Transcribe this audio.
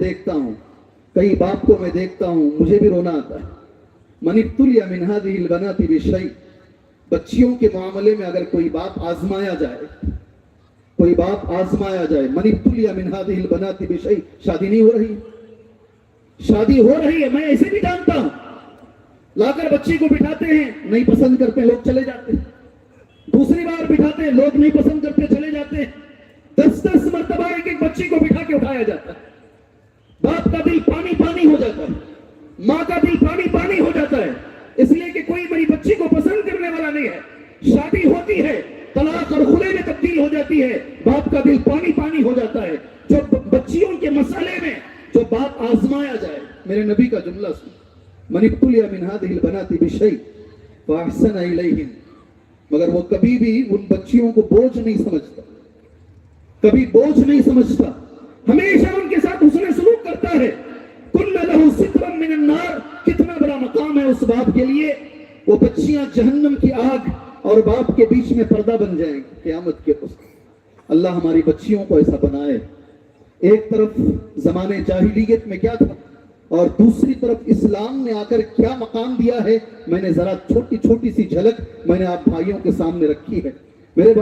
دیکھتا ہوں، کئی باپ کو میں دیکھتا ہوں، مجھے بھی رونا آتا ہے. من ابتلی من هذه البنات بشيء، بچیوں کے معاملے میں اگر کوئی باپ آزمایا جائے، کوئی باپ آزمایا جائے، من ابتلی من هذه البنات بشيء، شادی نہیں ہو رہی، شادی ہو رہی ہے، میں ایسے بھی جانتا ہوں. لا کر بچی کو بٹھاتے ہیں، نہیں پسند کرتے لوگ چلے جاتے ہیں. دوسری بار بٹھاتے ہیں، لوگ نہیں پسند کرتے چلے جاتے ہیں. 10 مرتبہ ایک ایک بچی کو بٹھا کے اٹھایا جاتا ہے. باپ کا دل پانی پانی ہو جاتا ہے، ماں کا دل پانی پانی ہو جاتا ہے، اس لیے کہ کوئی میری بچی کو پسند کرنے والا نہیں ہے. شادی ہوتی ہے، طلاق اور خلع میں تبدیل ہو جاتی ہے، باپ کا دل پانی پانی ہو جاتا ہے. جو بچیوں کے مسئلے میں جو باپ آزمایا جائے، میرے نبی کا جملہ سن، من ابتلی من هذه البنات بشيء فاحسن الیہن، مگر وہ کبھی بھی ان بچیوں کو بوجھ نہیں سمجھتا، کبھی بوجھ نہیں سمجھتا، ہمیشہ ان کے ساتھ حسن سلوک کرتا ہے. کن لہ سترا من النار، کتنا بڑا مقام ہے اس باپ کے لیے. وہ بچیاں جہنم کی آگ اور باپ کے بیچ میں پردہ بن جائیں گی قیامت کے اس. اللہ ہماری بچیوں کو ایسا بنائے. ایک طرف زمانے جاہلیت میں کیا تھا اور دوسری طرف اسلام نے آ کر کیا مقام دیا ہے، میں نے ذرا چھوٹی چھوٹی سی جھلک میں نے آپ بھائیوں کے سامنے رکھی ہے. میرے